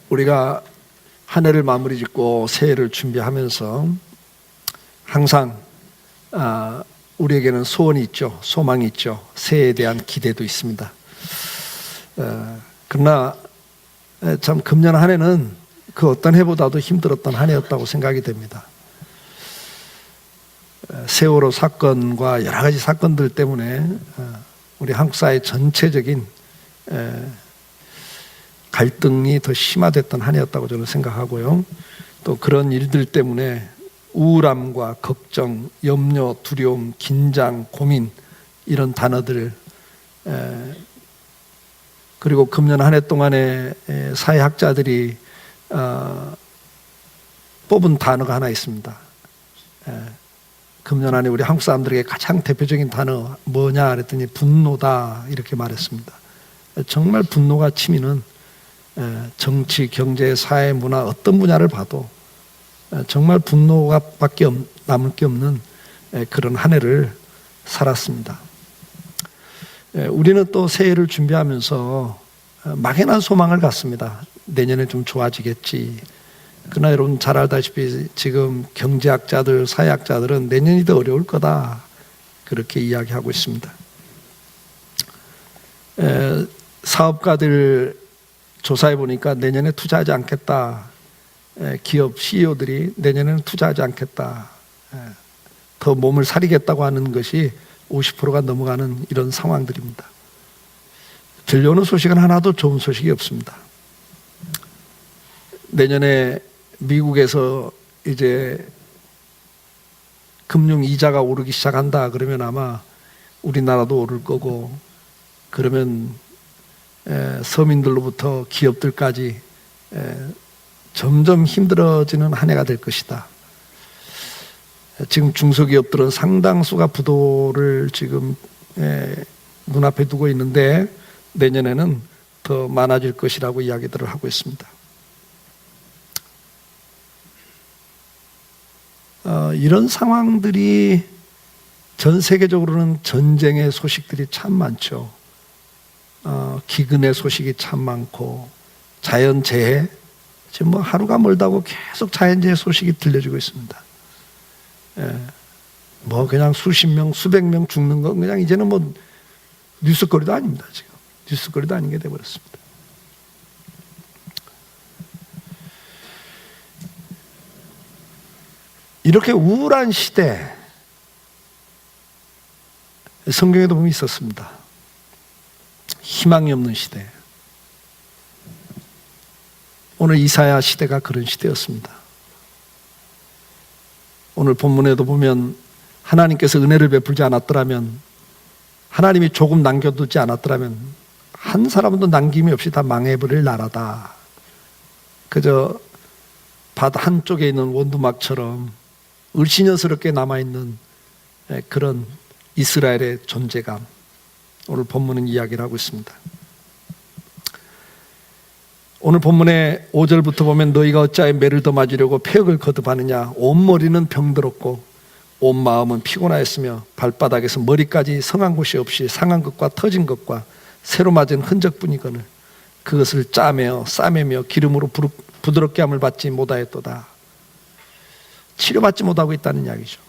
우리가 한 해를 마무리 짓고 새해를 준비하면서 항상 우리에게는 소원이 있죠. 소망이 있죠. 새해에 대한 기대도 있습니다. 그러나 참 금년 한 해는 그 어떤 해보다도 힘들었던 한 해였다고 생각이 됩니다. 세월호 사건과 여러 가지 사건들 때문에 우리 한국 사회 전체적인 갈등이 더 심화됐던 한 해였다고 저는 생각하고요. 또 그런 일들 때문에 우울함과 걱정, 염려, 두려움, 긴장, 고민 이런 단어들 그리고 금년 한 해 동안에 사회학자들이 뽑은 단어가 하나 있습니다. 금년 안에 우리 한국 사람들에게 가장 대표적인 단어 뭐냐 그랬더니 분노다 이렇게 말했습니다. 정말 분노가 치미는 정치, 경제, 사회, 문화 어떤 분야를 봐도 정말 분노가 밖에 남을 게 없는 그런 한 해를 살았습니다. 우리는 또 새해를 준비하면서 막연한 소망을 갖습니다. 내년에 좀 좋아지겠지. 그러나 여러분 잘 알다시피 지금 경제학자들, 사회학자들은 내년이 더 어려울 거다 그렇게 이야기하고 있습니다. 사업가들 조사해 보니까 내년에 투자하지 않겠다. 기업 CEO들이 내년에는 투자하지 않겠다. 더 몸을 사리겠다고 하는 것이 50%가 넘어가는 이런 상황들입니다. 들려오는 소식은 하나도 좋은 소식이 없습니다. 내년에 미국에서 이제 금융 이자가 오르기 시작한다 그러면 아마 우리나라도 오를 거고 그러면 서민들로부터 기업들까지 점점 힘들어지는 한 해가 될 것이다. 지금 중소기업들은 상당수가 부도를 지금 눈앞에 두고 있는데 내년에는 더 많아질 것이라고 이야기들을 하고 있습니다. 이런 상황들이 전 세계적으로는 전쟁의 소식들이 참 많죠. 기근의 소식이 참 많고 자연재해 지금 뭐 하루가 멀다고 계속 자연재해 소식이 들려주고 있습니다. 뭐 그냥 수십 명, 수백 명 죽는 건 그냥 이제는 뭐 뉴스거리도 아닙니다. 지금 뉴스거리도 아닌 게 돼버렸습니다. 이렇게 우울한 시대 성경에도 보면 있었습니다. 희망이 없는 시대. 오늘 이사야 시대가 그런 시대였습니다. 오늘 본문에도 보면 하나님께서 은혜를 베풀지 않았더라면 하나님이 조금 남겨두지 않았더라면 한 사람도 남김이 없이 다 망해버릴 나라다. 그저 바다 한쪽에 있는 원두막처럼 을씨년스럽게 남아있는 그런 이스라엘의 존재감 오늘 본문은 이야기를 하고 있습니다. 오늘 본문의 5절부터 보면 너희가 어찌하여 매를 더 맞으려고 폐역을 거듭하느냐 온 머리는 병들었고 온 마음은 피곤하였으며 발바닥에서 머리까지 성한 곳이 없이 상한 것과 터진 것과 새로 맞은 흔적뿐이거늘 그것을 짜매어 싸매며 기름으로 부드럽게 함을 받지 못하였도다. 치료받지 못하고 있다는 이야기죠.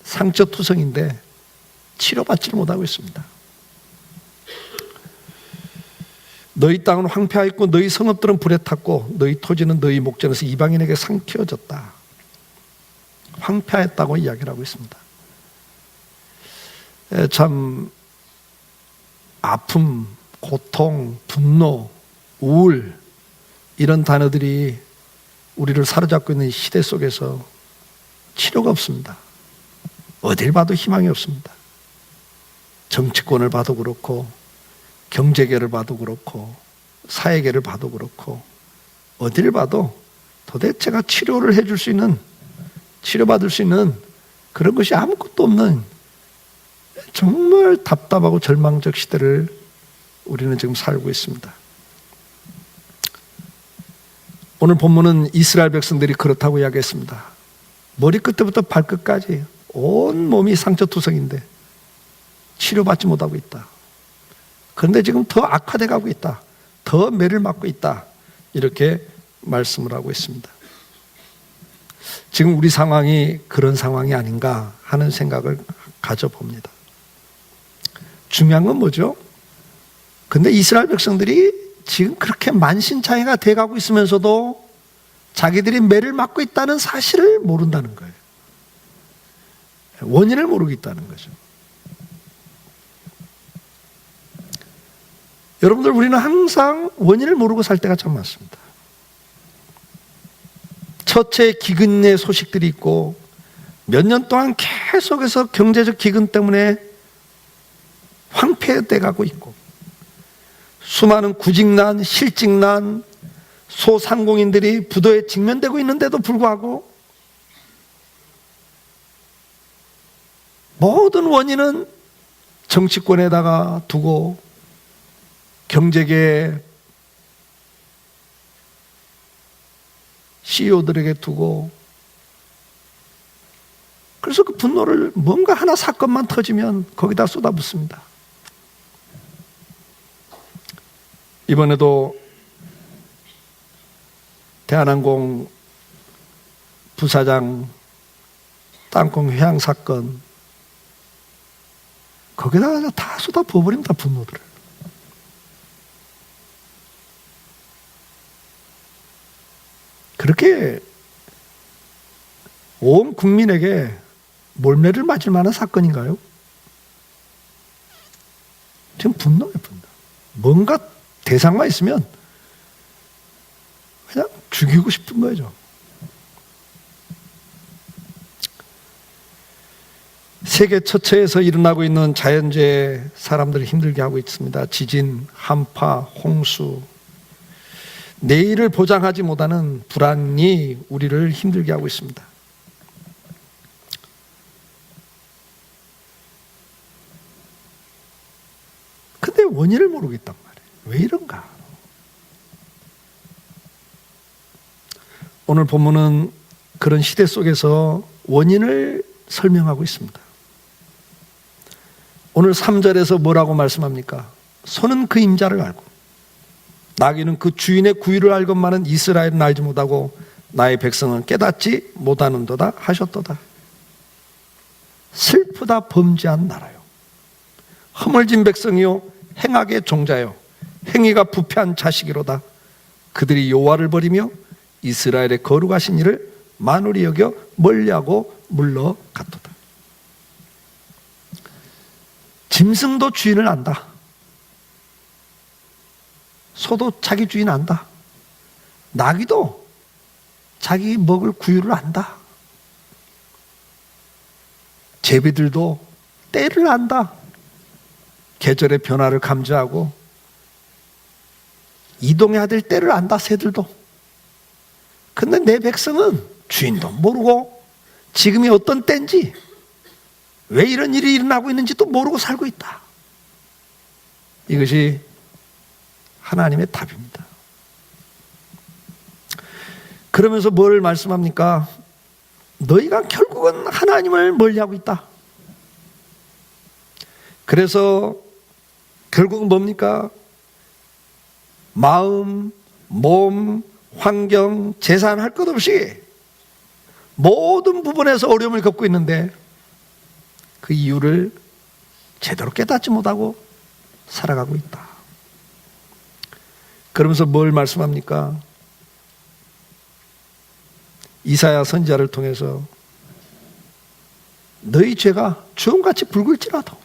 상처투성인데 치료받지 못하고 있습니다. 너희 땅은 황폐하였고 너희 성읍들은 불에 탔고 너희 토지는 너희 목전에서 이방인에게 삼켜졌다. 황폐했다고 이야기를 하고 있습니다. 참 아픔, 고통, 분노, 우울 이런 단어들이 우리를 사로잡고 있는 시대 속에서 치료가 없습니다. 어딜 봐도 희망이 없습니다. 정치권을 봐도 그렇고 경제계를 봐도 그렇고 사회계를 봐도 그렇고 어딜 봐도 도대체가 치료를 해줄 수 있는 치료받을 수 있는 그런 것이 아무것도 없는 정말 답답하고 절망적 시대를 우리는 지금 살고 있습니다. 오늘 본문은 이스라엘 백성들이 그렇다고 이야기했습니다. 머리끝부터 발끝까지 온 몸이 상처투성인데 치료받지 못하고 있다. 그런데 지금 더 악화돼 가고 있다. 더 매를 맞고 있다. 이렇게 말씀을 하고 있습니다. 지금 우리 상황이 그런 상황이 아닌가 하는 생각을 가져봅니다. 중요한 건 뭐죠? 근데 이스라엘 백성들이 지금 그렇게 만신창이가 돼가고 있으면서도 자기들이 매를 맞고 있다는 사실을 모른다는 거예요. 원인을 모르고 있다는 거죠. 여러분들, 우리는 항상 원인을 모르고 살 때가 참 많습니다. 처체 기근의 소식들이 있고 몇 년 동안 계속해서 경제적 기근 때문에 황폐돼 가고 있고 수많은 구직난, 실직난, 소상공인들이 부도에 직면되고 있는데도 불구하고 모든 원인은 정치권에다가 두고 경제계 CEO들에게 두고, 그래서 그 분노를 뭔가 하나 사건만 터지면 거기다 쏟아붓습니다. 이번에도 대한항공 부사장 땅콩 회항 사건, 거기다가 다 쏟아부어버립니다, 분노들을. 그렇게 온 국민에게 몰매를 맞을 만한 사건인가요? 지금 분노예요, 분노. 뭔가 대상만 있으면 그냥 죽이고 싶은 거죠. 세계 처처에서 일어나고 있는 자연재해 사람들을 힘들게 하고 있습니다. 지진, 한파, 홍수, 내일을 보장하지 못하는 불안이 우리를 힘들게 하고 있습니다. 근데 원인을 모르겠단 말이에요. 왜 이런가? 오늘 본문은 그런 시대 속에서 원인을 설명하고 있습니다. 오늘 3절에서 뭐라고 말씀합니까? 소는 그 임자를 알고 나귀는 그 주인의 구유를 알건만은 이스라엘은 알지 못하고 나의 백성은 깨닫지 못하는도다 하셨도다. 슬프다 범죄한 나라요, 허물진 백성이요 행악의 종자요 행위가 부패한 자식이로다. 그들이 여호와를 버리며 이스라엘의 거룩하신 이를 만홀히 여겨 멀리하고 물러갔도다. 짐승도 주인을 안다. 소도 자기 주인 안다. 나귀도 자기 먹을 구유를 안다. 제비들도 때를 안다. 계절의 변화를 감지하고 이동해야 될 때를 안다, 새들도. 근데 내 백성은 주인도 모르고 지금이 어떤 때인지, 왜 이런 일이 일어나고 있는지도 모르고 살고 있다. 이것이 하나님의 답입니다. 그러면서 뭘 말씀합니까? 너희가 결국은 하나님을 멀리하고 있다. 그래서 결국은 뭡니까? 마음, 몸, 환경, 재산 할 것 없이 모든 부분에서 어려움을 겪고 있는데 그 이유를 제대로 깨닫지 못하고 살아가고 있다. 그러면서 뭘 말씀합니까? 이사야 선지자를 통해서 너희 죄가 주홍같이 붉을지라도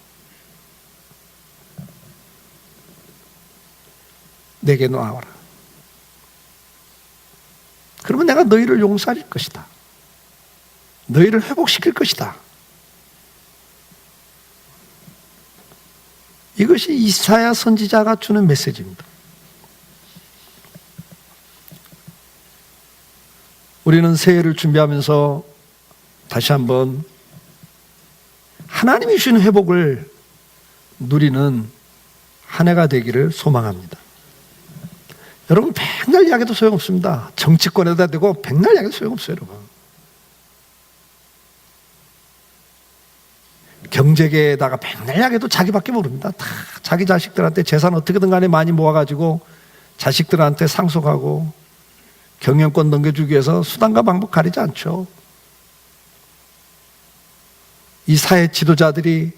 내게 나와라. 그러면 내가 너희를 용서할 것이다. 너희를 회복시킬 것이다. 이것이 이사야 선지자가 주는 메시지입니다. 우리는 새해를 준비하면서 다시 한번 하나님이 주신 회복을 누리는 한 해가 되기를 소망합니다. 여러분, 백날 이야기도 소용없습니다. 정치권에다 대고 백날 이야기도 소용없어요, 여러분. 경제계에다가 백날 이야기도 자기밖에 모릅니다. 다 자기 자식들한테 재산 어떻게든 간에 많이 모아가지고 자식들한테 상속하고 경영권 넘겨주기 위해서 수단과 방법 가리지 않죠. 이 사회 지도자들이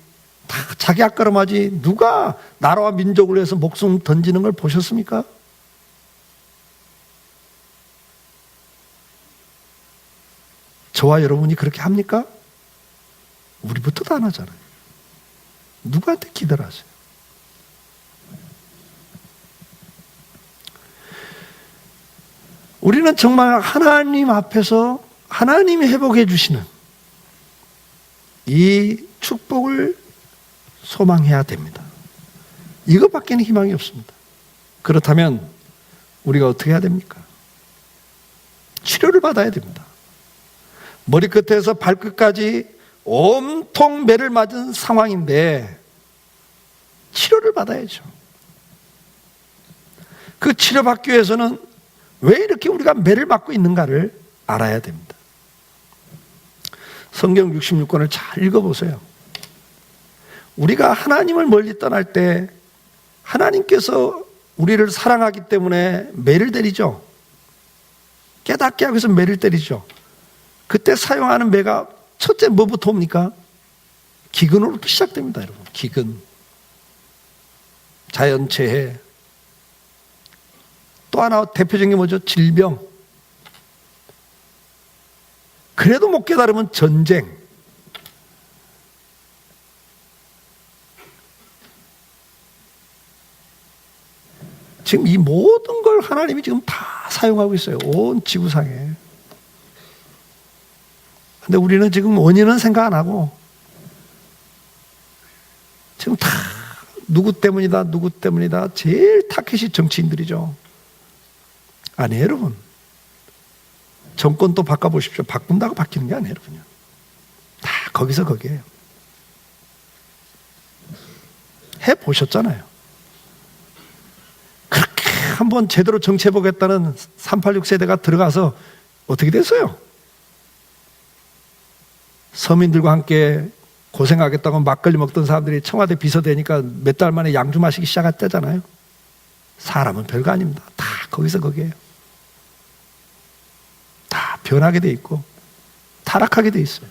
다 자기 앞가름하지 누가 나라와 민족을 위해서 목숨 던지는 걸 보셨습니까? 저와 여러분이 그렇게 합니까? 우리부터도 안 하잖아요. 누구한테 기대를 하세요? 우리는 정말 하나님 앞에서 하나님이 회복해 주시는 이 축복을 소망해야 됩니다. 이것밖에는 희망이 없습니다. 그렇다면 우리가 어떻게 해야 됩니까? 치료를 받아야 됩니다. 머리끝에서 발끝까지 온통 매를 맞은 상황인데 치료를 받아야죠. 그 치료받기 위해서는 왜 이렇게 우리가 매를 맞고 있는가를 알아야 됩니다. 성경 66권을 잘 읽어보세요. 우리가 하나님을 멀리 떠날 때 하나님께서 우리를 사랑하기 때문에 매를 때리죠. 깨닫게 하기 위해서 매를 때리죠. 그때 사용하는 매가 첫째 뭐부터 옵니까? 기근으로부터 시작됩니다, 여러분. 기근, 자연재해, 또 하나 대표적인 게 뭐죠? 질병. 그래도 못 깨달으면 전쟁. 지금 이 모든 걸 하나님이 지금 다 사용하고 있어요. 온 지구상에. 근데 우리는 지금 원인은 생각 안 하고 지금 다 누구 때문이다, 누구 때문이다. 제일 타켓이 정치인들이죠. 아니, 여러분. 정권도 바꿔보십시오. 바꾼다고 바뀌는 게 아니에요, 여러분요. 다 거기서 거기에요. 해보셨잖아요. 그렇게 한번 제대로 정치해보겠다는 386 세대가 들어가서 어떻게 됐어요? 서민들과 함께 고생하겠다고 막걸리 먹던 사람들이 청와대 비서되니까 몇 달 만에 양주 마시기 시작했다잖아요. 사람은 별거 아닙니다. 다 거기서 거기에요. 다 변하게 돼 있고 타락하게 돼 있어요.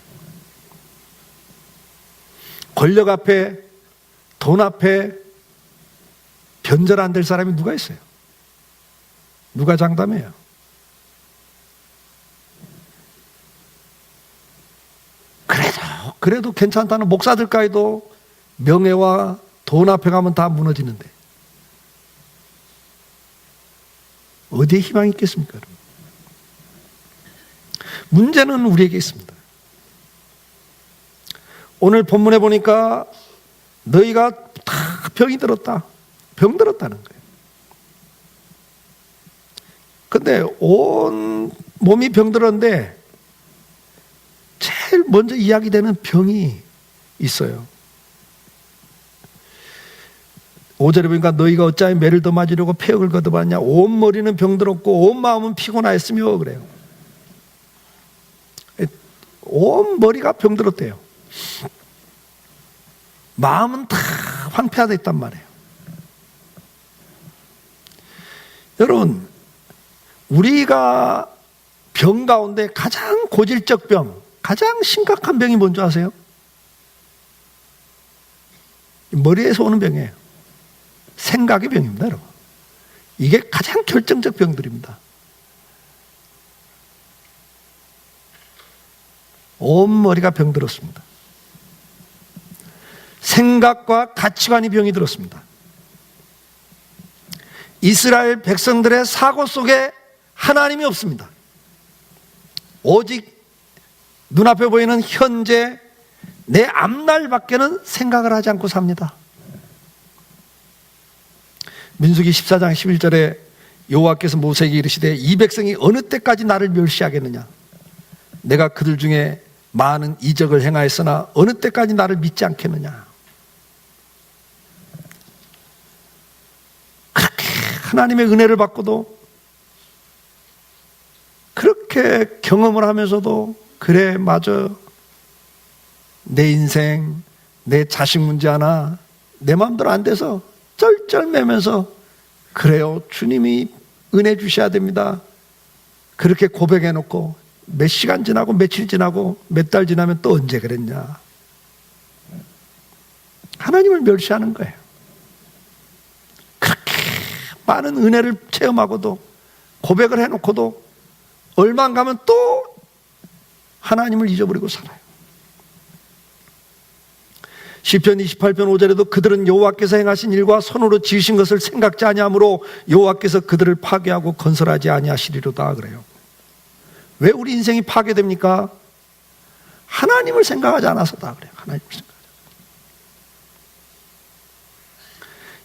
권력 앞에, 돈 앞에 변절 안 될 사람이 누가 있어요? 누가 장담해요? 그래도 괜찮다는 목사들까지도 명예와 돈 앞에 가면 다 무너지는데 어디에 희망이 있겠습니까, 여러분? 문제는 우리에게 있습니다. 오늘 본문에 보니까 너희가 다 병이 들었다. 병 들었다는 거예요. 근데 온 몸이 병 들었는데 제일 먼저 이야기되는 병이 있어요. 5절에 보니까 너희가 어찌하여 매를 더 맞으려고 폐역을 거듭하냐. 온 머리는 병들었고 온 마음은 피곤하였으며 그래요. 온 머리가 병들었대요. 마음은 다 황폐화되어 있단 말이에요. 여러분, 우리가 병 가운데 가장 고질적 병, 가장 심각한 병이 뭔지 아세요? 머리에서 오는 병이에요. 생각의 병입니다, 여러분. 이게 가장 결정적 병들입니다. 온 머리가 병들었습니다. 생각과 가치관이 병이 들었습니다. 이스라엘 백성들의 사고 속에 하나님이 없습니다. 오직 눈앞에 보이는 현재 내 앞날밖에는 생각을 하지 않고 삽니다. 민수기 14장 11절에 여호와께서 모세에게 이르시되 이 백성이 어느 때까지 나를 멸시하겠느냐. 내가 그들 중에 많은 이적을 행하였으나 어느 때까지 나를 믿지 않겠느냐. 그렇게 하나님의 은혜를 받고도 그렇게 경험을 하면서도 그래 맞아 내 인생 내 자식 문제 하나 내 마음대로 안 돼서 쩔쩔매면서 그래요, 주님이 은혜 주셔야 됩니다. 그렇게 고백해 놓고 몇 시간 지나고 며칠 지나고 몇 달 지나면 또 언제 그랬냐. 하나님을 멸시하는 거예요. 그렇게 많은 은혜를 체험하고도 고백을 해놓고도 얼마 안 가면 또 하나님을 잊어버리고 살아요. 시편 28편 5절에도 그들은 여호와께서 행하신 일과 손으로 지으신 것을 생각지 아니하므로 여호와께서 그들을 파괴하고 건설하지 아니하시리로다 그래요. 왜 우리 인생이 파괴됩니까? 하나님을 생각하지 않아서다 그래요. 하나님을 생각하지.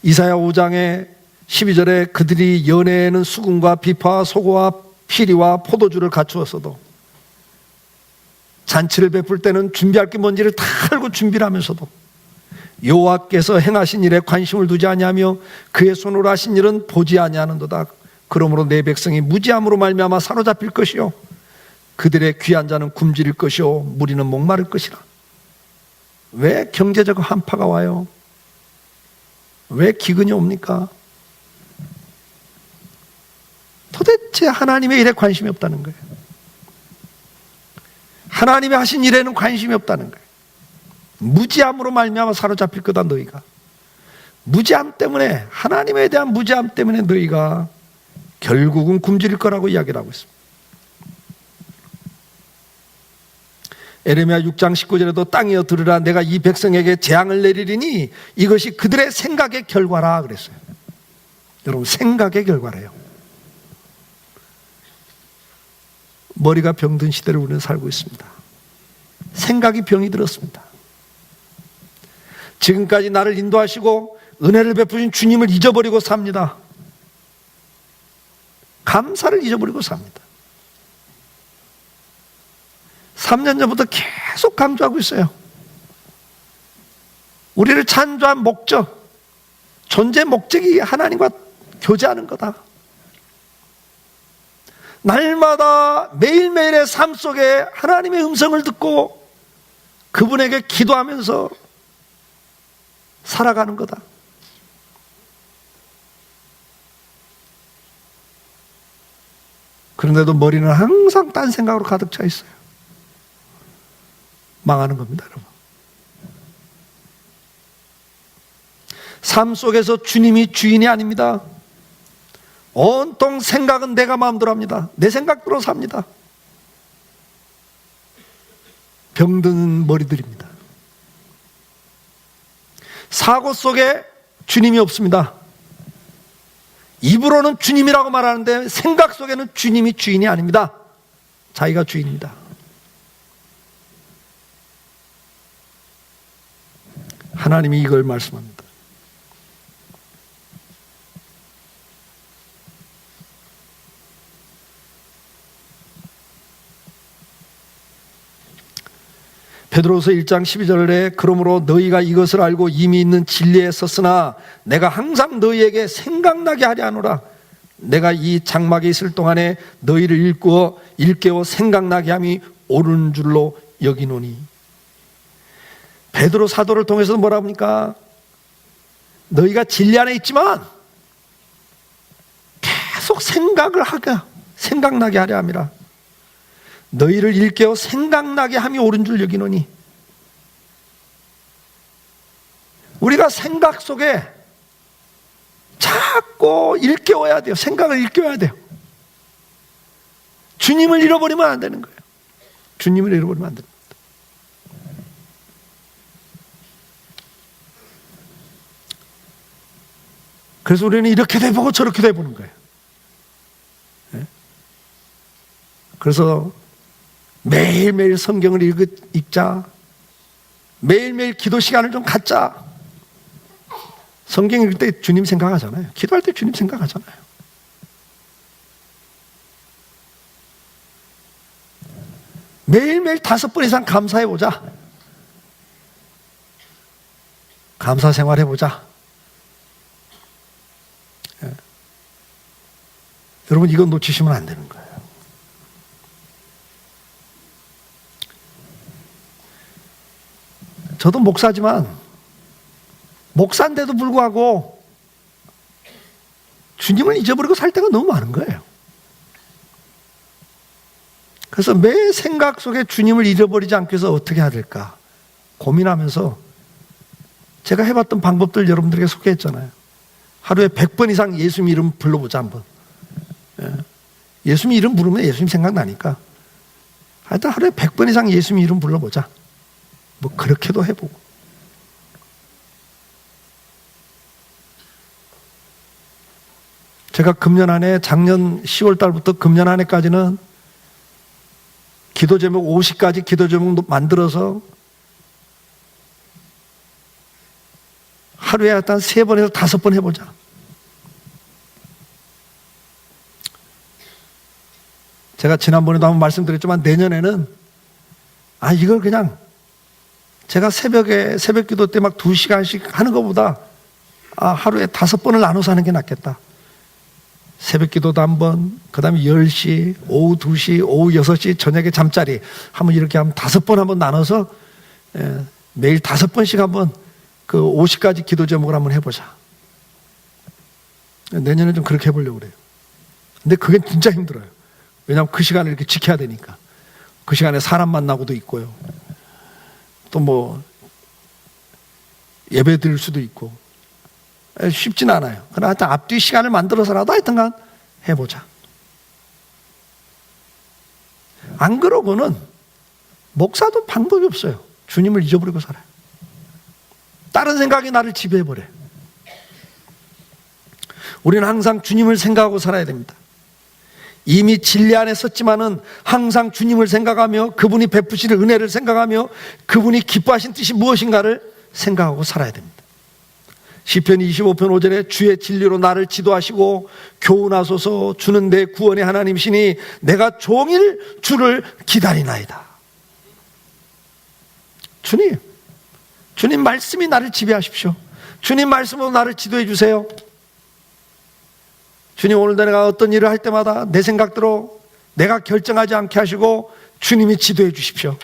이사야 5장의 12절에 그들이 연애에는 수금과 비파와 소고와 피리와 포도주를 갖추었어도 잔치를 베풀 때는 준비할 게 뭔지를 다 알고 준비를 하면서도 여호와께서 행하신 일에 관심을 두지 아니하며 그의 손으로 하신 일은 보지 아니하는도다. 그러므로 내 백성이 무지함으로 말미암아 사로잡힐 것이요 그들의 귀한 자는 굶주릴 것이요 무리는 목마를 것이라. 왜 경제적 한파가 와요? 왜 기근이 옵니까? 도대체 하나님의 일에 관심이 없다는 거예요. 하나님이 하신 일에는 관심이 없다는 거예요. 무지함으로 말미암아 사로잡힐 거다 너희가. 무지함 때문에, 하나님에 대한 무지함 때문에 너희가 결국은 굶주릴 거라고 이야기를 하고 있습니다. 에레미야 6장 19절에도 땅이여 들으라 내가 이 백성에게 재앙을 내리리니 이것이 그들의 생각의 결과라 그랬어요. 여러분, 생각의 결과래요. 머리가 병든 시대를 우리는 살고 있습니다. 생각이 병이 들었습니다. 지금까지 나를 인도하시고 은혜를 베푸신 주님을 잊어버리고 삽니다. 감사를 잊어버리고 삽니다. 3년 전부터 계속 강조하고 있어요. 우리를 창조한 목적, 존재 목적이 하나님과 교제하는 거다. 날마다 매일매일의 삶 속에 하나님의 음성을 듣고 그분에게 기도하면서 살아가는 거다. 그런데도 머리는 항상 딴 생각으로 가득 차 있어요. 망하는 겁니다, 여러분. 삶 속에서 주님이 주인이 아닙니다. 온통 생각은 내가 마음대로 합니다. 내 생각대로 삽니다. 병든 머리들입니다. 사고 속에 주님이 없습니다. 입으로는 주님이라고 말하는데 생각 속에는 주님이 주인이 아닙니다. 자기가 주인입니다. 하나님이 이걸 말씀합니다. 베드로서 1장 12절에 그러므로 너희가 이것을 알고 이미 있는 진리에 섰으나 내가 항상 너희에게 생각나게 하려 하노라. 내가 이 장막에 있을 동안에 너희를 일깨워 생각나게 함이 옳은 줄로 여기노니. 베드로 사도를 통해서 뭐라 합니까? 너희가 진리 안에 있지만 계속 생각을 하게, 생각나게 하려 함이라. 너희를 일깨워 생각나게 함이 옳은 줄 여기노니. 우리가 생각 속에 자꾸 일깨워야 돼요. 생각을 일깨워야 돼요. 주님을 잃어버리면 안 되는 거예요. 주님을 잃어버리면 안 됩니다. 그래서 우리는 이렇게 돼보고 저렇게 돼보는 거예요. 네? 그래서 매일매일 성경을 읽자. 매일매일 기도 시간을 좀 갖자. 성경 읽을 때 주님 생각하잖아요. 기도할 때 주님 생각하잖아요. 매일매일 5번 이상 감사해보자. 감사 생활해보자. 예. 여러분, 이거 놓치시면 안 되는 거예요. 저도 목사지만 목사인데도 불구하고 주님을 잊어버리고 살 때가 너무 많은 거예요. 그래서 매 생각 속에 주님을 잃어버리지 않기 위해서 어떻게 해야 될까 고민하면서 제가 해봤던 방법들 여러분들에게 소개했잖아요. 하루에 100번 이상 예수님 이름 불러보자 한번. 예수님 이름 부르면 예수님 생각나니까 하여튼 하루에 100번 이상 예수님 이름 불러보자. 뭐 그렇게도 해보고. 제가 금년 한 해, 작년 10월 달부터 금년 한 해까지는 기도 제목 50가지 기도 제목 만들어서 하루에 일단 3번에서 5번 해보자. 제가 지난번에도 한번 말씀드렸지만 내년에는 이걸 그냥 제가 새벽 기도 때 막 2시간씩 하는 것보다 하루에 5번을 나눠서 하는 게 낫겠다. 새벽 기도도 한 번, 그 다음에 10시, 오후 2시, 오후 6시, 저녁에 잠자리 한번 이렇게 하면 5번 한번 나눠서 매일 5번씩 한번 그 50가지 기도 제목을 한번 해보자. 내년에 좀 그렇게 해보려고 그래요. 근데 그게 진짜 힘들어요. 왜냐하면 그 시간을 이렇게 지켜야 되니까. 그 시간에 사람 만나고도 있고요. 또 뭐 예배 드릴 수도 있고 쉽진 않아요. 그러나 하여튼 앞뒤 시간을 만들어서라도 하여튼간 해보자. 안 그러고는 목사도 방법이 없어요. 주님을 잊어버리고 살아요. 다른 생각이 나를 지배해버려요. 우리는 항상 주님을 생각하고 살아야 됩니다. 이미 진리 안에 섰지만은 항상 주님을 생각하며 그분이 베푸시는 은혜를 생각하며 그분이 기뻐하신 뜻이 무엇인가를 생각하고 살아야 됩니다. 시편 25편 5절에 주의 진리로 나를 지도하시고 교훈하소서. 주는 내 구원의 하나님이시니 내가 종일 주를 기다리나이다. 주님 말씀이 나를 지배하십시오. 주님 말씀으로 나를 지도해 주세요. 주님 오늘도 내가 어떤 일을 할 때마다 내 생각대로 내가 결정하지 않게 하시고 주님이 지도해 주십시오.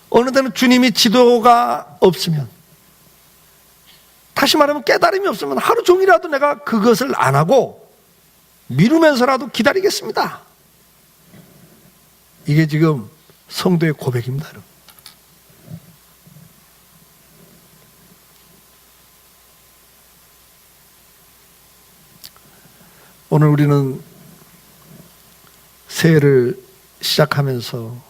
어느 때는 주님이 지도가 없으면, 다시 말하면 깨달음이 없으면 하루 종일이라도 내가 그것을 안 하고 미루면서라도 기다리겠습니다. 이게 지금 성도의 고백입니다. 여러분. 오늘 우리는 새해를 시작하면서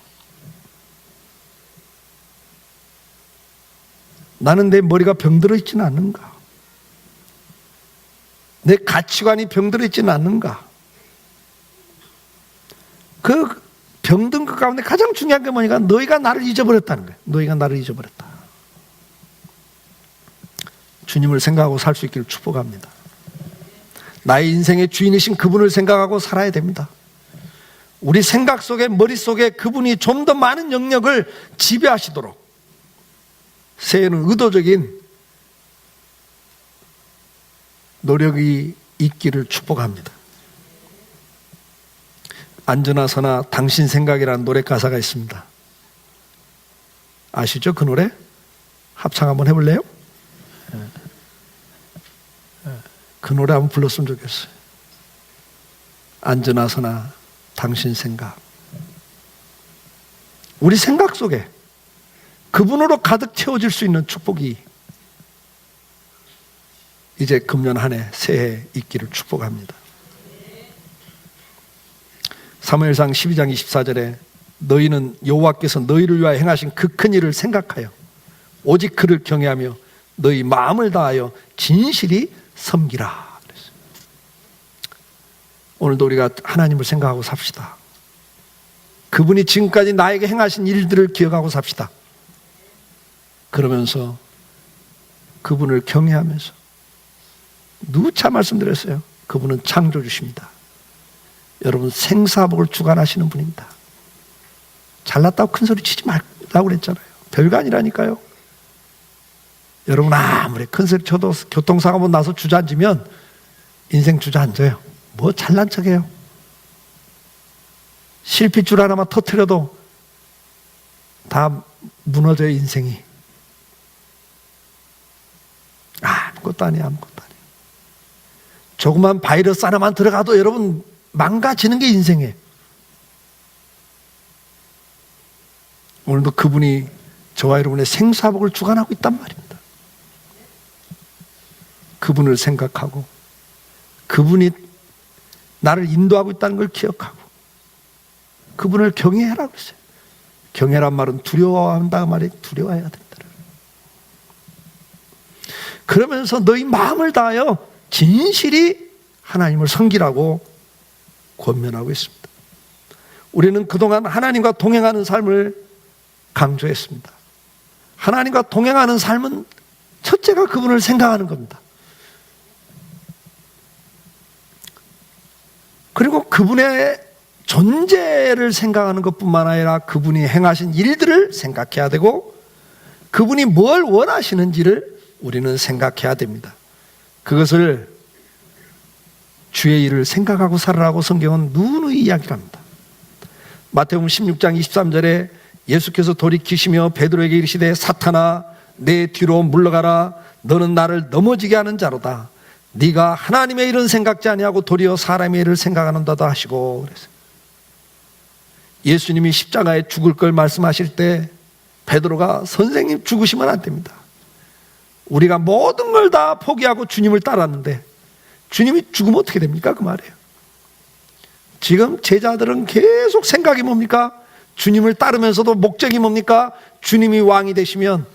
나는 내 머리가 병들어 있지는 않는가? 내 가치관이 병들어 있지는 않는가? 그 병든 것 가운데 가장 중요한 게 뭐니까 너희가 나를 잊어버렸다는 거예요. 너희가 나를 잊어버렸다. 주님을 생각하고 살 수 있기를 축복합니다. 나의 인생의 주인이신 그분을 생각하고 살아야 됩니다. 우리 생각 속에, 머릿속에 그분이 좀 더 많은 영역을 지배하시도록 새해는 의도적인 노력이 있기를 축복합니다. 앉으나 서나 당신 생각이라는 노래 가사가 있습니다. 아시죠? 그 노래? 합창 한번 해볼래요? 그 노래 한번 불렀으면 좋겠어요. 앉으나 서나 당신 생각. 우리 생각 속에 그분으로 가득 채워질 수 있는 축복이 이제 금년 한 해 새해 있기를 축복합니다. 사무엘상 12장 24절에 너희는 여호와께서 너희를 위하여 행하신 그 큰 일을 생각하여 오직 그를 경외하며 너희 마음을 다하여 진실이 섬기라 그랬어요. 오늘도 우리가 하나님을 생각하고 삽시다. 그분이 지금까지 나에게 행하신 일들을 기억하고 삽시다. 그러면서 그분을 경외하면서 누차 말씀드렸어요. 그분은 창조주십니다. 여러분 생사복을 주관하시는 분입니다. 잘났다고 큰 소리 치지 말라고 그랬잖아요. 별거 아니라니까요. 여러분 아무리 큰 소리 쳐도 교통사고 한번 나서 주저앉으면 인생 주저앉아요. 뭐 잘난 척해요. 실핏줄 하나만 터뜨려도 다 무너져요 인생이. 아무것도 아니에요. 아무것도 아니에요. 조그만 바이러스 하나만 들어가도 여러분 망가지는 게 인생이에요. 오늘도 그분이 저와 여러분의 생사복을 주관하고 있단 말입니다. 그분을 생각하고 그분이 나를 인도하고 있다는 걸 기억하고 그분을 경외하라고 했어요. 경외란 말은 두려워한다 말이 두려워해야 된다. 그러면서 너희 마음을 다하여 진실이 하나님을 섬기라고 권면하고 있습니다. 우리는 그동안 하나님과 동행하는 삶을 강조했습니다. 하나님과 동행하는 삶은 첫째가 그분을 생각하는 겁니다. 그리고 그분의 존재를 생각하는 것뿐만 아니라 그분이 행하신 일들을 생각해야 되고 그분이 뭘 원하시는지를 우리는 생각해야 됩니다. 그것을 주의 일을 생각하고 살아라고 성경은 누누이 이야기를 합니다. 마태복음 16장 23절에 예수께서 돌이키시며 베드로에게 이르시되 사탄아 내 뒤로 물러가라 너는 나를 넘어지게 하는 자로다. 네가 하나님의 일은 생각지 아니하고 도리어 사람의 일을 생각하는도다 하시고 그랬어요. 예수님이 십자가에 죽을 걸 말씀하실 때 베드로가 선생님 죽으시면 안 됩니다. 우리가 모든 걸 다 포기하고 주님을 따랐는데 주님이 죽으면 어떻게 됩니까? 그 말이에요. 지금 제자들은 계속 생각이 뭡니까? 주님을 따르면서도 목적이 뭡니까? 주님이 왕이 되시면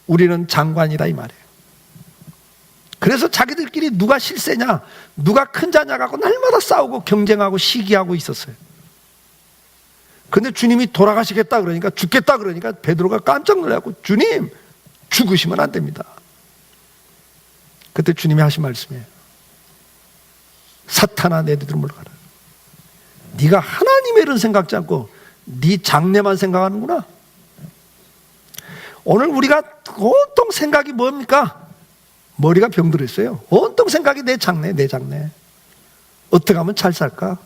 우리는 장관이다 이 말이에요. 그래서 자기들끼리 누가 실세냐 누가 큰 자냐 갖고 날마다 싸우고 경쟁하고 시기하고 있었어요. 근데 주님이 돌아가시겠다 그러니까 죽겠다 그러니까 베드로가 깜짝 놀라고 주님 죽으시면 안 됩니다. 그때 주님이 하신 말씀이에요. 사탄아 내 뒤로 물러가라. 네가 하나님의 일은 생각지 않고 네 장래만 생각하는구나. 오늘 우리가 온통 생각이 뭡니까? 머리가 병들었어요. 온통 생각이 내 장래 내 장래. 어떻게 하면 잘 살까?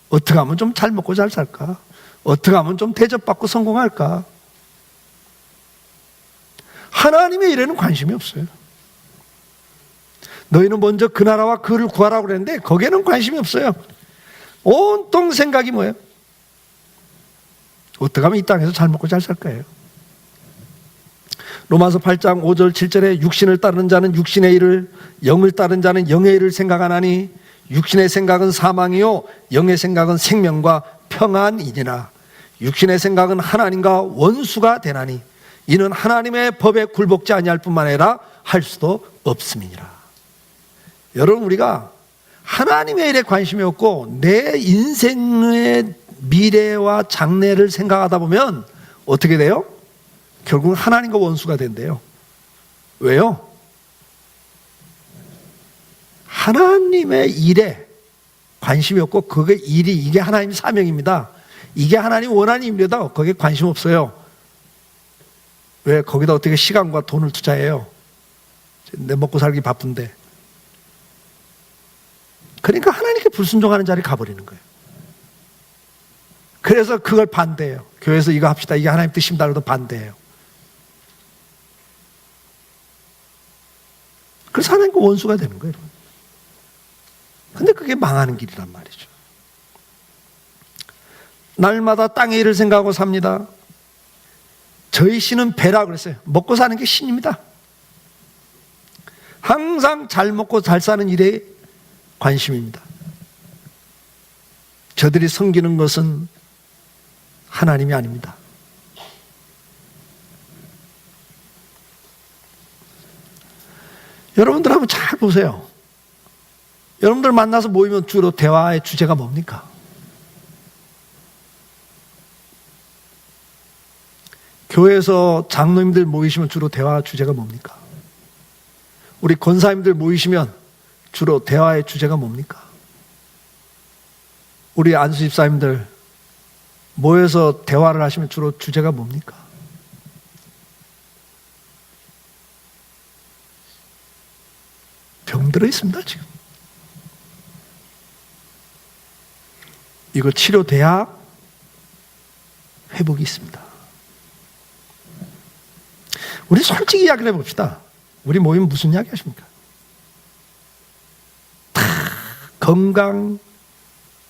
어떻게 하면 좀 잘 먹고 잘 살까? 어떻게 하면 좀 대접받고 성공할까? 하나님의 일에는 관심이 없어요. 너희는 먼저 그 나라와 그를 구하라고 그랬는데 거기에는 관심이 없어요. 온통 생각이 뭐예요? 어떻게 하면 이 땅에서 잘 먹고 잘 살까요? 로마서 8장 5절 7절에 육신을 따르는 자는 육신의 일을 영을 따르는 자는 영의 일을 생각하나니 육신의 생각은 사망이요 영의 생각은 생명과 평안이니라. 육신의 생각은 하나님과 원수가 되나니 이는 하나님의 법에 굴복지 아니할 뿐만 아니라 할 수도 없음이니라. 여러분 우리가 하나님의 일에 관심이 없고 내 인생의 미래와 장래를 생각하다 보면 어떻게 돼요? 결국 하나님과 원수가 된대요. 왜요? 하나님의 일에 관심이 없고 그게 일이 이게 하나님 사명입니다. 이게 하나님 원하는 일이다. 거기에 관심 없어요. 왜? 거기다 어떻게 시간과 돈을 투자해요? 내 먹고 살기 바쁜데. 그러니까 하나님께 불순종하는 자리에 가버리는 거예요. 그래서 그걸 반대해요. 교회에서 이거 합시다. 이게 하나님 뜻입니다. 그래도 반대해요. 그래서 하나님과 원수가 되는 거예요. 근데 그게 망하는 길이란 말이죠. 날마다 땅의 일을 생각하고 삽니다. 저희 신은 배라 그랬어요. 먹고 사는 게 신입니다. 항상 잘 먹고 잘 사는 일에 관심입니다. 저들이 섬기는 것은 하나님이 아닙니다. 여러분들 한번 잘 보세요. 여러분들 만나서 모이면 주로 대화의 주제가 뭡니까? 교회에서 장로님들 모이시면 주로 대화 주제가 뭡니까? 우리 권사님들 모이시면 주로 대화의 주제가 뭡니까? 우리 안수집사님들 모여서 대화를 하시면 주로 주제가 뭡니까? 병들어 있습니다 지금. 이거 치료돼야 회복이 있습니다. 우리 솔직히 이야기를 해봅시다. 우리 모이면 무슨 이야기 하십니까? 건강,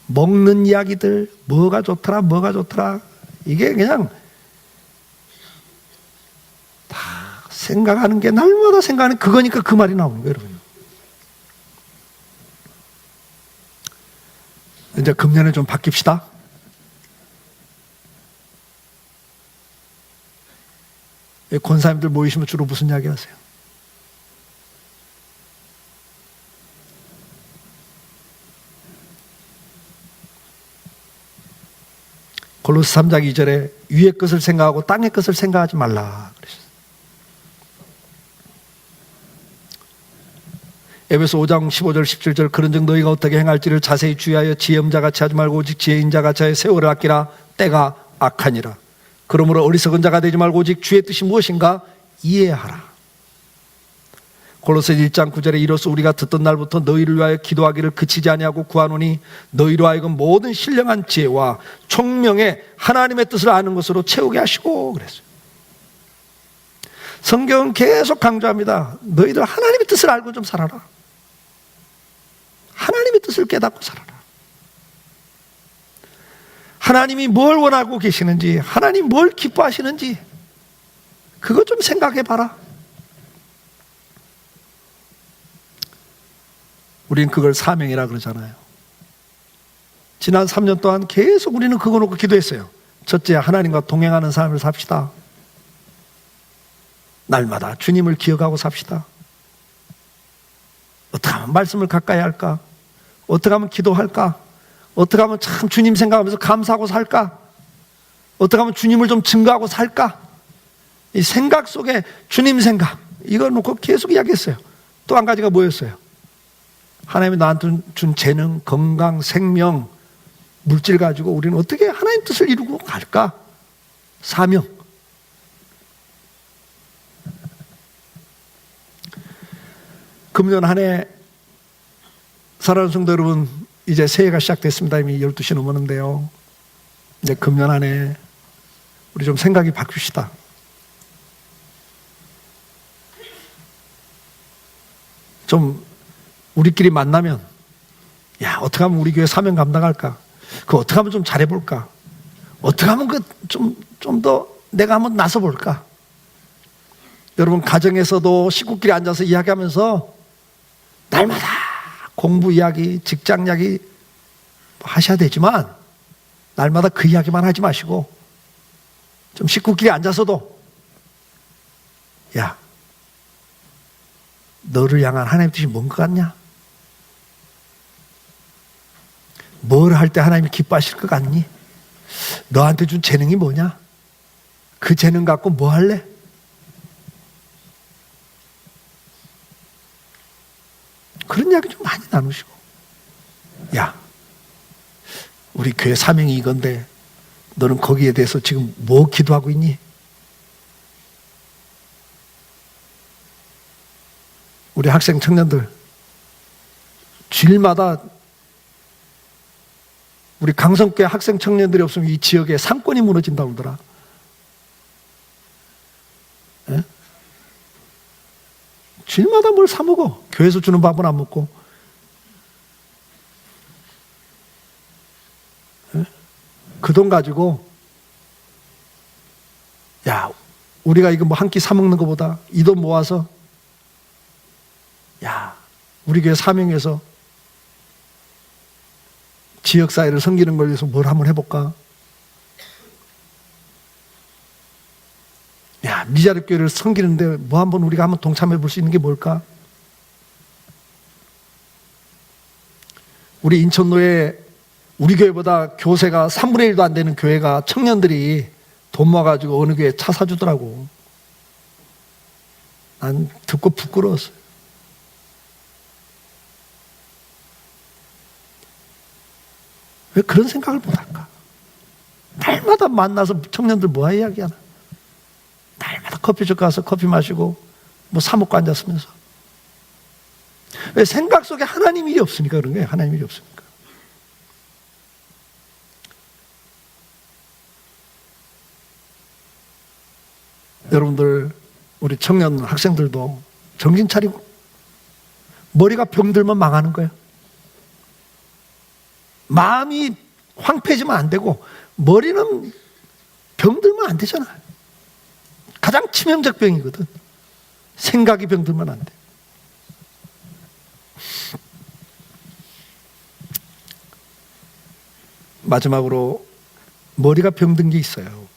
먹는 이야기들, 뭐가 좋더라, 뭐가 좋더라. 이게 그냥 다 생각하는 게 날마다 생각하는 그거니까 그 말이 나오는 거예요, 여러분. 이제 금년에 좀 바뀝시다. 권사님들 모이시면 주로 무슨 이야기 하세요? 골로새 3장 2절에 위의 것을 생각하고 땅의 것을 생각하지 말라 그러셨어요. 에베소 5장 15절 17절 그런즉 너희가 어떻게 행할지를 자세히 주의하여 지혜자같이 하지 말고 오직 지혜인 자같이 하여 세월을 아끼라. 때가 악하니라. 그러므로 어리석은 자가 되지 말고 오직 주의 뜻이 무엇인가 이해하라. 골로새 1장 9절에 이로써 우리가 듣던 날부터 너희를 위하여 기도하기를 그치지 아니하고 구하노니 너희로 하여금 모든 신령한 지혜와 총명의 하나님의 뜻을 아는 것으로 채우게 하시고 그랬어요. 성경은 계속 강조합니다. 너희들 하나님의 뜻을 알고 좀 살아라. 하나님의 뜻을 깨닫고 살아라. 하나님이 뭘 원하고 계시는지, 하나님 뭘 기뻐하시는지 그거 좀 생각해 봐라. 우리는 그걸 사명이라 그러잖아요. 지난 3년 동안 계속 우리는 그거 놓고 기도했어요. 첫째, 하나님과 동행하는 삶을 삽시다. 날마다 주님을 기억하고 삽시다. 어떻게 하면 말씀을 가까이 할까? 어떻게 하면 기도할까? 어떻게 하면 참 주님 생각하면서 감사하고 살까? 어떻게 하면 주님을 좀 증거하고 살까? 이 생각 속에 주님 생각, 이걸 놓고 계속 이야기했어요. 또 한 가지가 뭐였어요? 하나님이 나한테 준 재능, 건강, 생명, 물질 가지고 우리는 어떻게 하나님 뜻을 이루고 갈까? 사명. 금년 한 해 사랑하는 성도 여러분, 이제 새해가 시작됐습니다. 이미 12시 넘었는데요. 이제 금년 한 해 우리 좀 생각이 바뀝시다. 좀 우리끼리 만나면 야, 어떻게 하면 우리 교회 사명 감당할까? 그거 어떻게 하면 좀 잘해볼까? 어떻게 하면 좀 더 내가 한번 나서볼까? 여러분 가정에서도 식구끼리 앉아서 이야기하면서 날마다 공부 이야기, 직장 이야기 하셔야 되지만 날마다 그 이야기만 하지 마시고 좀 식구끼리 앉아서도 야, 너를 향한 하나님의 뜻이 뭔 것 같냐? 뭘 할 때 하나님이 기뻐하실 것 같니? 너한테 준 재능이 뭐냐? 그 재능 갖고 뭐 할래? 그런 이야기 좀 많이 나누시고, 야, 우리 교회 사명이 이건데 너는 거기에 대해서 지금 뭐 기도하고 있니? 우리 학생 청년들 주일마다 우리 강성교회 학생 청년들이 없으면 이 지역에 상권이 무너진다고 그러더라. 예? 주일마다 뭘 사 먹어. 교회에서 주는 밥은 안 먹고. 예? 그 돈 가지고 야, 우리가 이거 뭐 한 끼 사 먹는 것보다 이 돈 모아서 야, 우리 교회 사명에서 지역사회를 섬기는 걸 위해서 뭘 한번 해볼까? 야, 미자립 교회를 섬기는데 뭐 한번 우리가 한번 동참해 볼 수 있는 게 뭘까? 우리 인천로에 우리 교회보다 교세가 3분의 1도 안 되는 교회가 청년들이 돈 모아가지고 어느 교회에 차 사주더라고. 난 듣고 부끄러웠어요. 왜 그런 생각을 못할까? 날마다 만나서 청년들 뭐하 이야기하나? 날마다 커피숍 가서 커피 마시고 뭐 사 먹고 앉았으면서. 왜 생각 속에 하나님 일이 없으니까 그런 거예요. 하나님 일이 없으니까. 여러분들, 우리 청년 학생들도 정신 차리고 머리가 병들면 망하는 거예요. 마음이 황폐해지면 안 되고 머리는 병들면 안 되잖아. 가장 치명적 병이거든. 생각이 병들면 안 돼. 마지막으로 머리가 병든 게 있어요.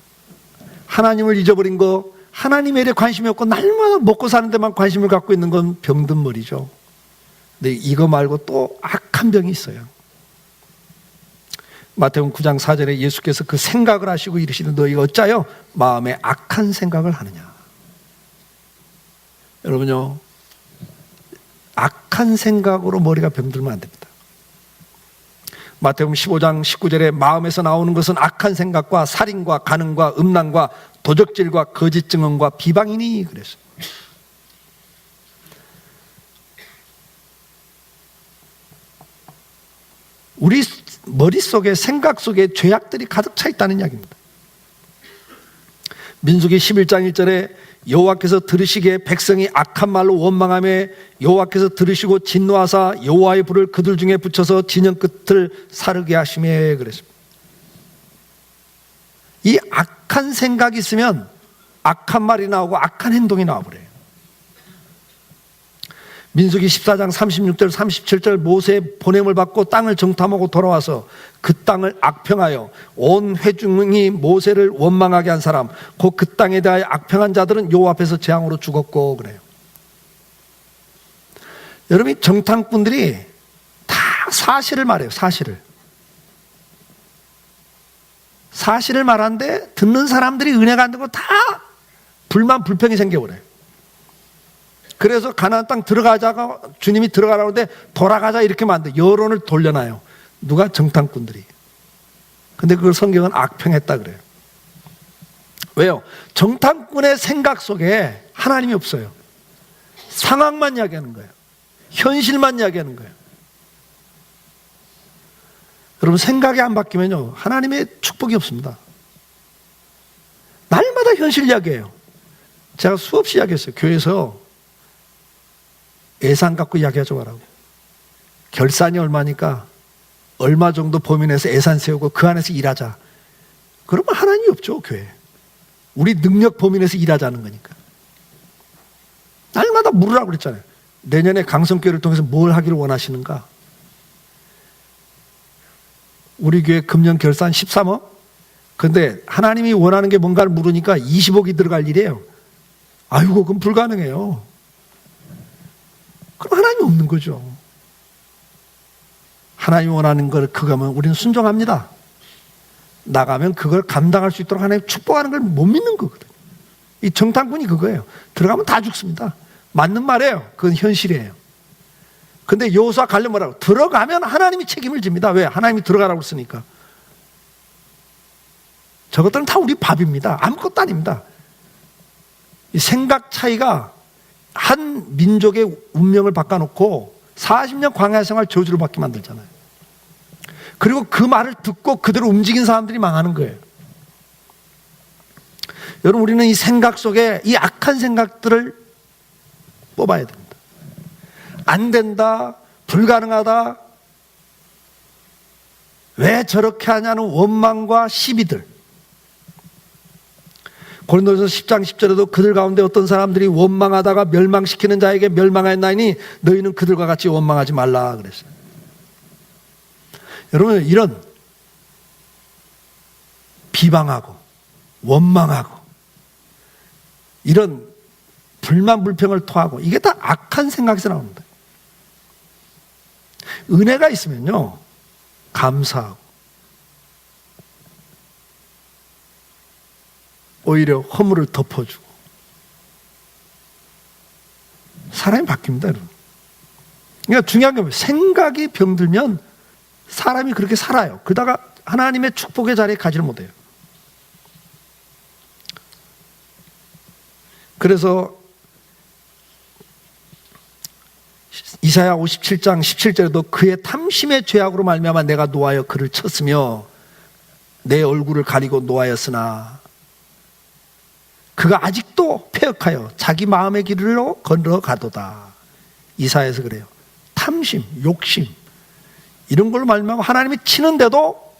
하나님을 잊어버린 거, 하나님에 대해 관심이 없고 날마다 먹고 사는 데만 관심을 갖고 있는 건 병든 머리죠. 근데 이거 말고 또 악한 병이 있어요. 마태복음 9장 4절에 예수께서 그 생각을 하시고 이르시는 너희가 어찌하여 마음에 악한 생각을 하느냐. 여러분요, 악한 생각으로 머리가 병들면 안 됩니다. 마태복음 15장 19절에 마음에서 나오는 것은 악한 생각과 살인과 간음과 음란과 도적질과 거짓 증언과 비방이니 그랬어요. 우리 머릿속에, 생각 속에 죄악들이 가득 차 있다는 이야기입니다. 민수기 11장 1절에 여호와께서 들으시기에 백성이 악한 말로 원망하며 여호와께서 들으시고 진노하사 여호와의 불을 그들 중에 붙여서 진영 끝을 사르게 하시며 그랬습니다. 이 악한 생각이 있으면 악한 말이 나오고 악한 행동이 나와버려요. 민수기 14장 36절 37절 모세의 보냄을 받고 땅을 정탐하고 돌아와서 그 땅을 악평하여 온 회중이 모세를 원망하게 한 사람, 곧 그 땅에 대하여 악평한 자들은 여호와 앞에서 재앙으로 죽었고 그래요. 여러분, 정탐꾼들이 다 사실을 말해요. 사실을 말하는데 듣는 사람들이 은혜가 안 되고 다 불만 불평이 생겨버려요. 그래서 가나안 땅 들어가자가 주님이 들어가라고 하는데 돌아가자 이렇게 만들어요. 여론을 돌려놔요. 누가? 정탐꾼들이. 근데 그걸 성경은 악평했다 그래요. 왜요? 정탐꾼의 생각 속에 하나님이 없어요. 상황만 이야기하는 거예요. 현실만 이야기하는 거예요. 여러분, 생각이 안 바뀌면요, 하나님의 축복이 없습니다. 날마다 현실 이야기해요. 제가 수없이 이야기했어요. 교회에서 예산 갖고 이야기하지 말라고. 결산이 얼마니까 얼마 정도 범위 내에서 예산 세우고 그 안에서 일하자. 그러면 하나님이 없죠, 교회. 우리 능력 범위 내에서 일하자는 거니까. 날마다 물으라고 그랬잖아요. 내년에 강성교회를 통해서 뭘 하기를 원하시는가? 우리 교회 금년 결산 13억? 근데 하나님이 원하는 게 뭔가를 물으니까 20억이 들어갈 일이에요. 아이고, 그건 불가능해요. 그럼 하나님이 없는 거죠. 하나님이 원하는 걸 그거면 우리는 순종합니다. 나가면 그걸 감당할 수 있도록 하나님 축복하는 걸 못 믿는 거거든요. 이 정탐꾼이 그거예요. 들어가면 다 죽습니다. 맞는 말이에요. 그건 현실이에요. 근데 여호수아 갈렙 뭐라고? 들어가면 하나님이 책임을 집니다. 왜? 하나님이 들어가라고 했으니까. 저것들은 다 우리 밥입니다. 아무것도 아닙니다. 이 생각 차이가 한 민족의 운명을 바꿔놓고 40년 광야 생활 저주를 받게 만들잖아요. 그리고 그 말을 듣고 그대로 움직인 사람들이 망하는 거예요. 여러분, 우리는 이 생각 속에 이 악한 생각들을 뽑아야 됩니다. 안 된다, 불가능하다, 왜 저렇게 하냐는 원망과 시비들. 고린도전서 10장 10절에도 그들 가운데 어떤 사람들이 원망하다가 멸망시키는 자에게 멸망하였나니 너희는 그들과 같이 원망하지 말라 그랬어요. 여러분, 이런 비방하고 원망하고 이런 불만 불평을 토하고 이게 다 악한 생각에서 나옵니다. 은혜가 있으면요, 감사하고 오히려 허물을 덮어주고 사람이 바뀝니다, 여러분. 그러니까 중요한 게 뭐예요? 생각이 병들면 사람이 그렇게 살아요. 그러다가 하나님의 축복의 자리에 가지를 못해요. 그래서 이사야 57장 17절에도 그의 탐심의 죄악으로 말미암아 내가 노하여 그를 쳤으며 내 얼굴을 가리고 노하였으나 그가 아직도 패역하여 자기 마음의 길로 걸어가도다. 이사야에서 그래요. 탐심, 욕심, 이런 걸로 말미암아 하나님이 치는데도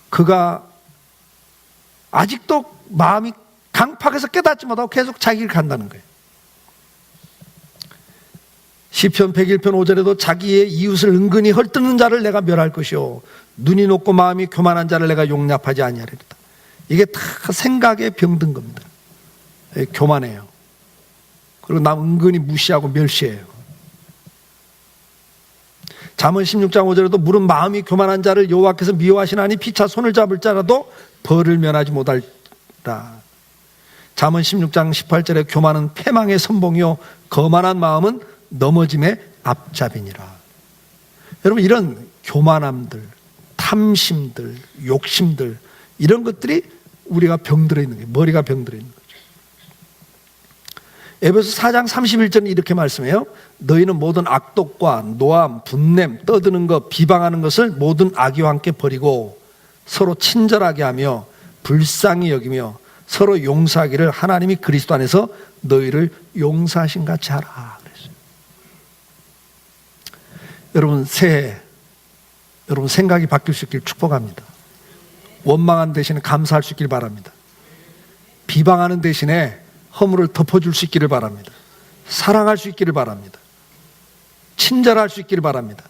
그가 아직도 마음이 강팍해서 깨닫지 못하고 계속 자기 길 간다는 거예요. 시편 101편 5절에도 자기의 이웃을 은근히 헐뜯는 자를 내가 멸할 것이요 눈이 높고 마음이 교만한 자를 내가 용납하지 아니하리로다. 이게 다 생각에 병든 겁니다. 교만해요. 그리고 남 은근히 무시하고 멸시해요. 잠언 16장 5절에도 물은 마음이 교만한 자를 여호와께서 미워하시나니 피차 손을 잡을 자라도 벌을 면하지 못할다. 잠언 16장 18절에 교만은 패망의 선봉이요 거만한 마음은 넘어짐의 앞잡이니라. 여러분, 이런 교만함들, 탐심들, 욕심들, 이런 것들이 우리가 병들어 있는 거예요. 머리가 병들어 있는 거죠. 에베소 4장 31절은 이렇게 말씀해요. 너희는 모든 악독과 노함, 분냄, 떠드는 것, 비방하는 것을 모든 악의와 함께 버리고 서로 친절하게 하며 불쌍히 여기며 서로 용서하기를 하나님이 그리스도 안에서 너희를 용서하신 같이 하라. 여러분, 새해 여러분 생각이 바뀔 수 있길 축복합니다. 원망한 대신에 감사할 수 있길 바랍니다. 비방하는 대신에 허물을 덮어줄 수 있기를 바랍니다. 사랑할 수 있기를 바랍니다. 친절할 수 있기를 바랍니다.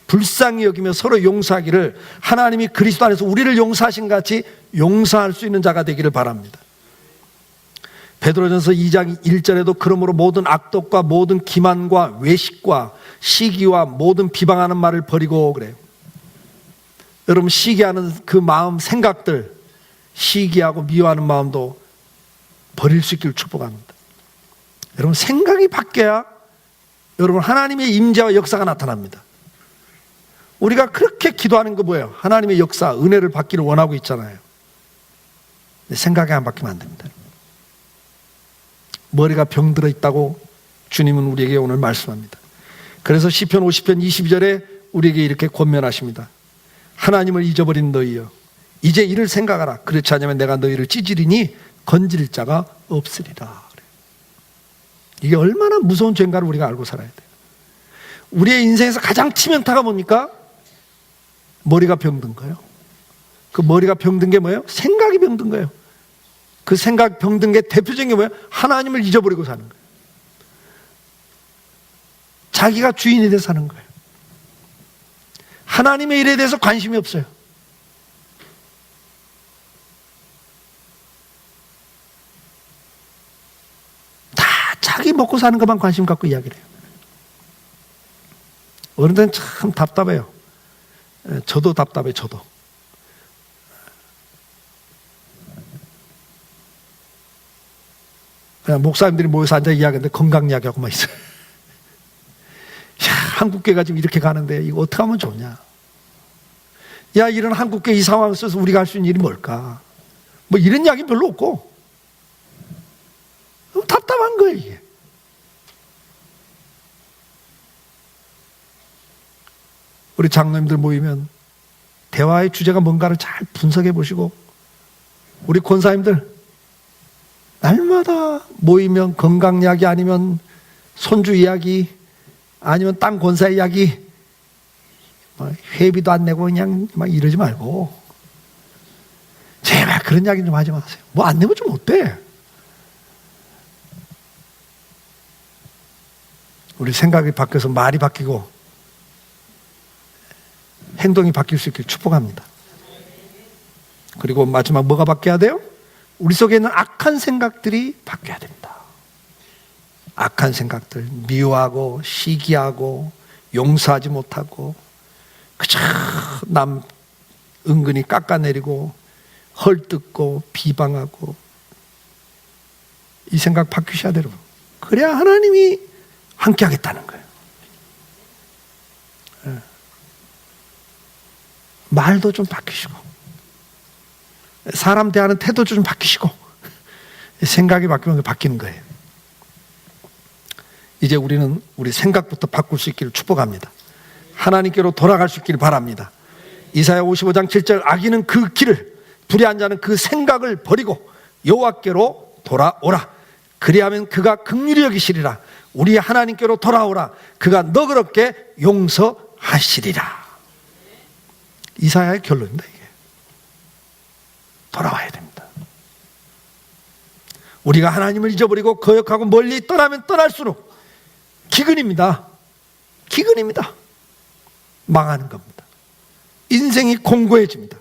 불쌍히 여기며 서로 용서하기를 하나님이 그리스도 안에서 우리를 용서하신 같이 용서할 수 있는 자가 되기를 바랍니다. 베드로전서 2장 1절에도 그러므로 모든 악독과 모든 기만과 외식과 시기와 모든 비방하는 말을 버리고 그래요. 여러분, 시기하는 그 마음, 생각들, 시기하고 미워하는 마음도 버릴 수 있기를 축복합니다. 여러분, 생각이 바뀌어야 여러분 하나님의 임재와 역사가 나타납니다. 우리가 그렇게 기도하는 거 뭐예요? 하나님의 역사, 은혜를 받기를 원하고 있잖아요. 생각이 안 바뀌면 안 됩니다. 머리가 병들어 있다고 주님은 우리에게 오늘 말씀합니다. 그래서 시편 50편 22절에 우리에게 이렇게 권면하십니다. 하나님을 잊어버린 너희여, 이제 이를 생각하라. 그렇지 않으면 내가 너희를 찌질이니 건질 자가 없으리라. 이게 얼마나 무서운 죄인가를 우리가 알고 살아야 돼요. 우리의 인생에서 가장 치명타가 뭡니까? 머리가 병든 거예요. 그 머리가 병든 게 뭐예요? 생각이 병든 거예요. 그 생각 병든 게 대표적인 게 뭐예요? 하나님을 잊어버리고 사는 거예요. 자기가 주인이 돼서 사는 거예요. 하나님의 일에 대해서 관심이 없어요. 다 자기 먹고 사는 것만 관심 갖고 이야기를 해요. 어른들은 참 답답해요. 저도 답답해요. 저도. 그냥 목사님들이 모여서 앉아 이야기하는데 건강 이야기하고 막 있어요. 야, 한국교회가 지금 이렇게 가는데 이거 어떻게 하면 좋냐? 야, 이런 한국교회 이 상황을 써서 우리가 할 수 있는 일이 뭘까? 뭐 이런 이야기는 별로 없고 답답한 거예요, 이게. 우리 장로님들 모이면 대화의 주제가 뭔가를 잘 분석해 보시고, 우리 권사님들 날마다 모이면 건강 이야기 아니면 손주 이야기 아니면 땅 권사 이야기, 회비도 안 내고 그냥 막 이러지 말고 제발 그런 이야기 좀 하지 마세요. 뭐 안 내면 좀 어때? 우리 생각이 바뀌어서 말이 바뀌고 행동이 바뀔 수 있길 축복합니다. 그리고 마지막 뭐가 바뀌어야 돼요? 우리 속에 있는 악한 생각들이 바뀌어야 됩니다. 악한 생각들, 미워하고 시기하고 용서하지 못하고 그저 남 은근히 깎아내리고 헐뜯고 비방하고, 이 생각 바뀌셔야 돼요. 그래야 하나님이 함께 하겠다는 거예요. 말도 좀 바뀌시고 사람 대하는 태도도 좀 바뀌시고 생각이 바뀌면 바뀌는 거예요. 이제 우리는 우리 생각부터 바꿀 수 있기를 축복합니다. 하나님께로 돌아갈 수 있기를 바랍니다. 이사야 55장 7절, 악인은 그 길을, 불의한 자는 그 생각을 버리고 여호와께로 돌아오라. 그리하면 그가 긍휼히 여기시리라. 우리 하나님께로 돌아오라. 그가 너그럽게 용서하시리라. 이사야의 결론입니다. 이게 돌아와야 됩니다. 우리가 하나님을 잊어버리고 거역하고 멀리 떠나면 떠날수록 기근입니다. 기근입니다. 망하는 겁니다. 인생이 공고해집니다.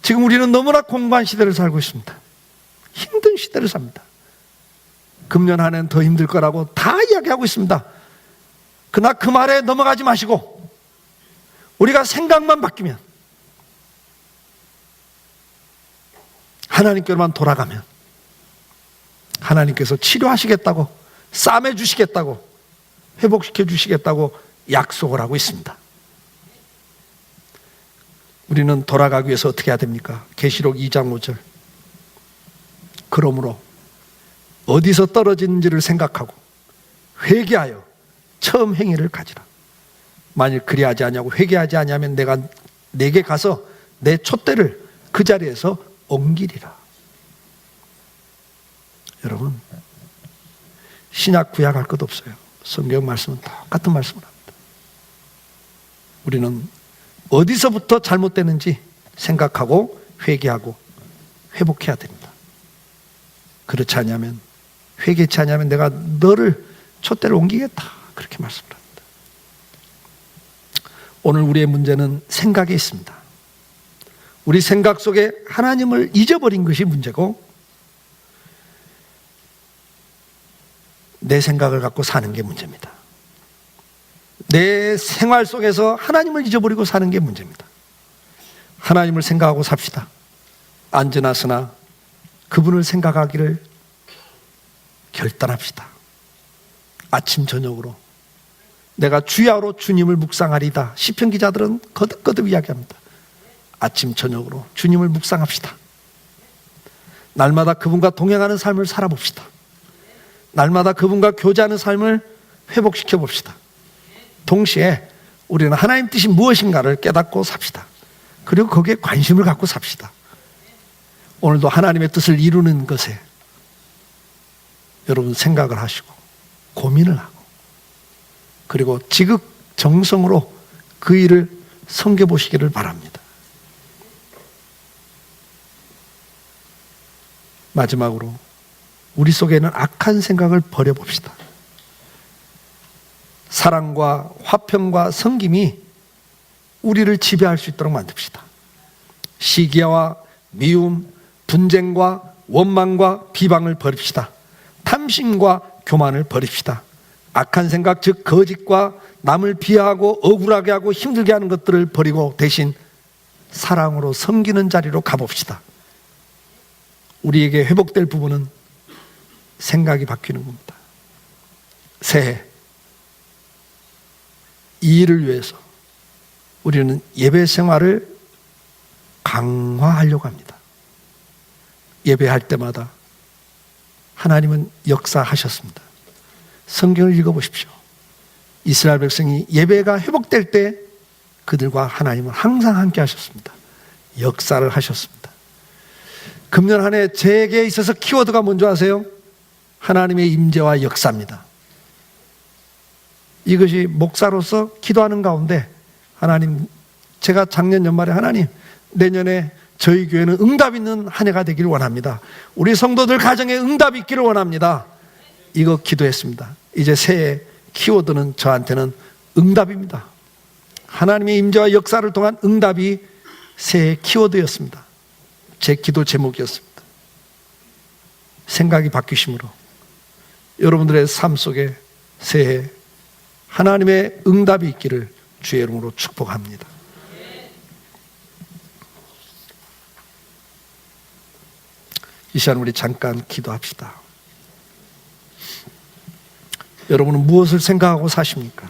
지금 우리는 너무나 공고한 시대를 살고 있습니다. 힘든 시대를 삽니다. 금년 한 해는 더 힘들 거라고 다 이야기하고 있습니다. 그러나 그 말에 넘어가지 마시고 우리가 생각만 바뀌면, 하나님께로만 돌아가면 하나님께서 치료하시겠다고, 싸매 주시겠다고, 회복시켜 주시겠다고 약속을 하고 있습니다. 우리는 돌아가기 위해서 어떻게 해야 됩니까? 계시록 2장 5절. 그러므로 어디서 떨어지는지를 생각하고 회개하여 처음 행위를 가지라. 만일 그리하지 아니하고 회개하지 아니하면 내가 내게 가서 내 촛대를 그 자리에서 옮기리라. 여러분, 신약 구약 할 것 없어요. 성경 말씀은 똑같은 말씀을 합니다. 우리는 어디서부터 잘못되는지 생각하고 회개하고 회복해야 됩니다. 그렇지 않으면, 회개치 않으면 내가 너를 촛대를 옮기겠다, 그렇게 말씀을 합니다. 오늘 우리의 문제는 생각에 있습니다. 우리 생각 속에 하나님을 잊어버린 것이 문제고, 내 생각을 갖고 사는 게 문제입니다. 내 생활 속에서 하나님을 잊어버리고 사는 게 문제입니다. 하나님을 생각하고 삽시다. 앉으나 서나 그분을 생각하기를 결단합시다. 아침 저녁으로 내가 주야로 주님을 묵상하리다. 시편 기자들은 거듭거듭 이야기합니다. 아침 저녁으로 주님을 묵상합시다. 날마다 그분과 동행하는 삶을 살아봅시다. 날마다 그분과 교제하는 삶을 회복시켜 봅시다. 동시에 우리는 하나님 뜻이 무엇인가를 깨닫고 삽시다. 그리고 거기에 관심을 갖고 삽시다. 오늘도 하나님의 뜻을 이루는 것에 여러분 생각을 하시고 고민을 하고, 그리고 지극정성으로 그 일을 섬겨보시기를 바랍니다. 마지막으로 우리 속에는 악한 생각을 버려봅시다. 사랑과 화평과 섬김이 우리를 지배할 수 있도록 만듭시다. 시기와 미움, 분쟁과 원망과 비방을 버립시다. 탐심과 교만을 버립시다. 악한 생각, 즉 거짓과 남을 비하하고 억울하게 하고 힘들게 하는 것들을 버리고 대신 사랑으로 섬기는 자리로 가봅시다. 우리에게 회복될 부분은 생각이 바뀌는 겁니다. 새해 이 일을 위해서 우리는 예배 생활을 강화하려고 합니다. 예배할 때마다 하나님은 역사하셨습니다. 성경을 읽어보십시오. 이스라엘 백성이 예배가 회복될 때 그들과 하나님은 항상 함께 하셨습니다. 역사를 하셨습니다. 금년 한 해 제게 있어서 키워드가 뭔지 아세요? 하나님의 임재와 역사입니다. 이것이 목사로서 기도하는 가운데, 하나님, 제가 작년 연말에 하나님, 내년에 저희 교회는 응답 있는 한 해가 되기를 원합니다. 우리 성도들 가정에 응답이 있기를 원합니다. 이거 기도했습니다. 이제 새해 키워드는 저한테는 응답입니다. 하나님의 임재와 역사를 통한 응답이 새해 키워드였습니다. 제 기도 제목이었습니다. 생각이 바뀌심으로 여러분들의 삶 속에 새해 하나님의 응답이 있기를 주의 이름으로 축복합니다. 이 시간 우리 잠깐 기도합시다. 여러분은 무엇을 생각하고 사십니까?